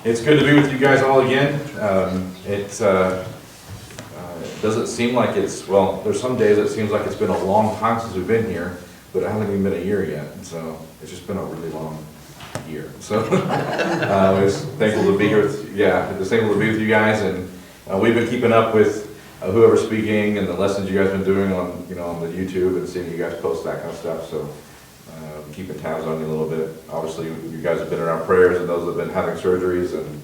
It's good to be with you guys all again. It doesn't seem like there's some days it seems like it's been a long time since we've been here, but it hasn't even been a year yet. And so it's just been a really long year. So we're thankful to be here just thankful to be with you guys. And we've been keeping up with whoever's speaking and the lessons you guys have been doing on the YouTube and seeing you guys post that kind of stuff. So keeping tabs on you a little bit. Obviously, you guys have been in our prayers, and those that have been having surgeries and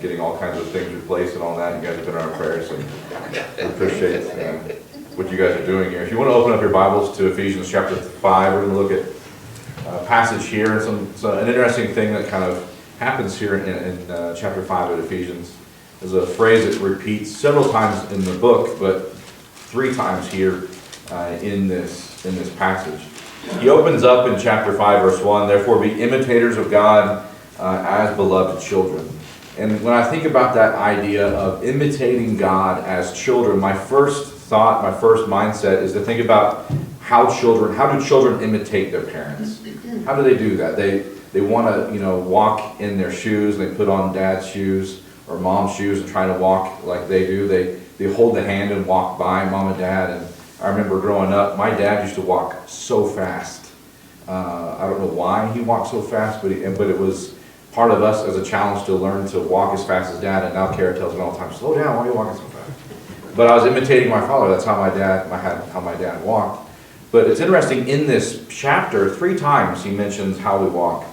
getting all kinds of things replaced and all that. You guys have been in our prayers, and we appreciate what you guys are doing here. If you want to open up your Bibles to Ephesians chapter 5, we're going to look at a passage here, and an interesting thing that kind of happens here in chapter 5 of Ephesians. There's a phrase that repeats several times in the book, but 3 times here in this passage. He opens up in chapter 5, verse 1, "Therefore be imitators of God as beloved children." And when I think about that idea of imitating God as children, my first thought, my first mindset is to think about how do children imitate their parents? How do they do that? They want to walk in their shoes. They put on dad's shoes or mom's shoes and try to walk like they do. They hold the hand and walk by mom and dad. And I remember growing up, my dad used to walk so fast. I don't know why he walked so fast, but it was part of us as a challenge to learn to walk as fast as dad. And now Kara tells me all the time, "Slow down, why are you walking so fast?" But I was imitating my father. That's how my dad walked. But it's interesting, in this chapter, 3 times he mentions how we walk.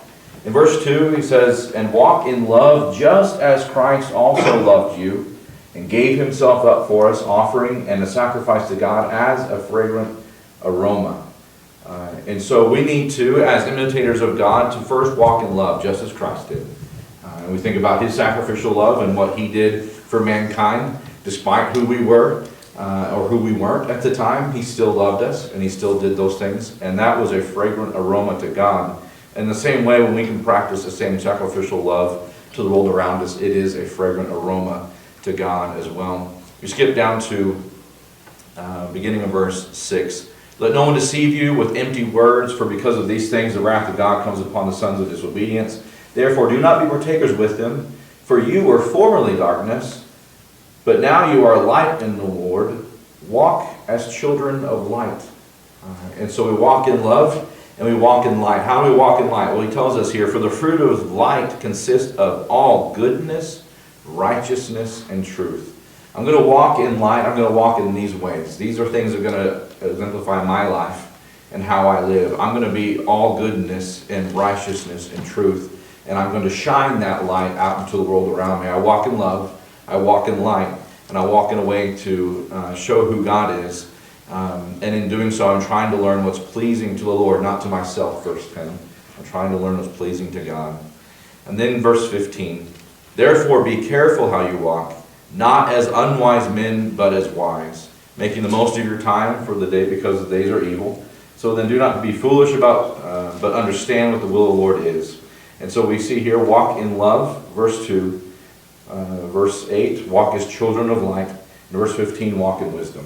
In verse 2, he says, "And walk in love just as Christ also loved you, and gave himself up for us, offering and a sacrifice to God as a fragrant aroma." And so we need to, as imitators of God, to first walk in love, just as Christ did. And we think about his sacrificial love and what he did for mankind, despite who we were or who we weren't at the time. He still loved us, and he still did those things. And that was a fragrant aroma to God. In the same way, when we can practice the same sacrificial love to the world around us, it is a fragrant aroma to God as well. You skip down to beginning of verse 6. "Let no one deceive you with empty words, for because of these things the wrath of God comes upon the sons of disobedience. Therefore do not be partakers with them, for you were formerly darkness, but now you are light in the Lord. Walk as children of light." And so we walk in love and we walk in light. How do we walk in light? Well, he tells us here, "For the fruit of light consists of all goodness, righteousness, and truth." I'm going to walk in light. I'm going to walk in these ways. These are things that are going to exemplify my life and how I live. I'm going to be all goodness and righteousness and truth, and I'm going to shine that light out into the world around me. I walk in love, I walk in light, and I walk in a way to show who God is. And in doing so, I'm trying to learn what's pleasing to the Lord, not to myself first. I'm trying to learn what's pleasing to God. And then verse 15, "Therefore be careful how you walk, not as unwise men, but as wise, making the most of your time for the day, because the days are evil. So then do not be foolish but understand what the will of the Lord is." And so we see here, walk in love, verse 2. Verse 8, walk as children of light. And verse 15, walk in wisdom.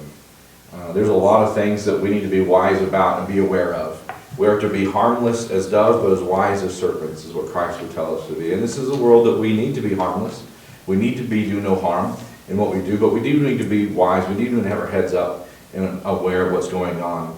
There's a lot of things that we need to be wise about and be aware of. We are to be harmless as doves, but as wise as serpents, is what Christ would tell us to be. And this is a world that we need to be harmless. We need to do no harm in what we do, but we do need to be wise. We need to have our heads up and aware of what's going on.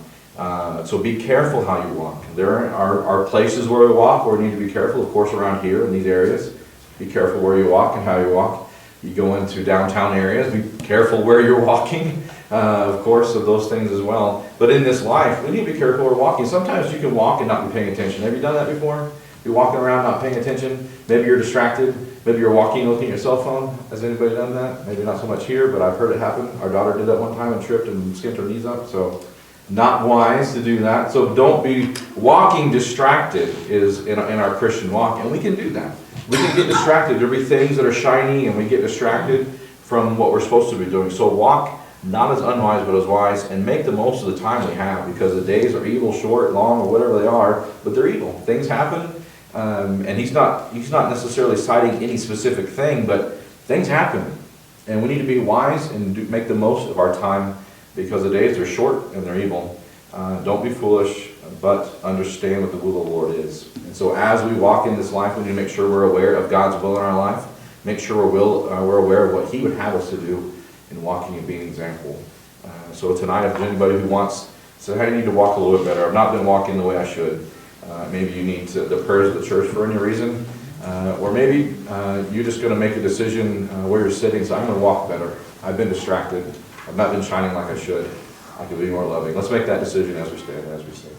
So be careful how you walk. There are places where we walk where we need to be careful, of course, around here in these areas. Be careful where you walk and how you walk. You go into downtown areas, be careful where you're walking, of course, of those things as well. But in this life, we need to be careful where we're walking. Sometimes you can walk and not be paying attention. Have you done that before? You're walking around not paying attention. Maybe you're distracted. Maybe you're walking looking at your cell phone. Has anybody done that? Maybe not so much here, but I've heard it happen. Our daughter did that one time and tripped and skinned her knees up. So not wise to do that. So don't be walking distracted is in our Christian walk. And we can do that. We can get distracted. There'll be things that are shiny and we get distracted from what we're supposed to be doing. So walk not as unwise but as wise, and make the most of the time we have, because the days are evil, short, long, or whatever they are, but they're evil. Things happen. And he's not necessarily citing any specific thing, but things happen. And we need to be wise and make the most of our time, because the days are short and they're evil. Don't be foolish, but understand what the will of the Lord is. And so as we walk in this life, we need to make sure we're aware of God's will in our life, make sure we're aware of what He would have us to do in walking and being an example. So tonight, if there's anybody who wants, so I need to walk a little bit better, I've not been walking the way I should. Maybe you need the prayers of the church for any reason, or maybe you're just going to make a decision where you're sitting, so I'm going to walk better. I've been distracted. I've not been shining like I should. I could be more loving. Let's make that decision as we stand, as we sing.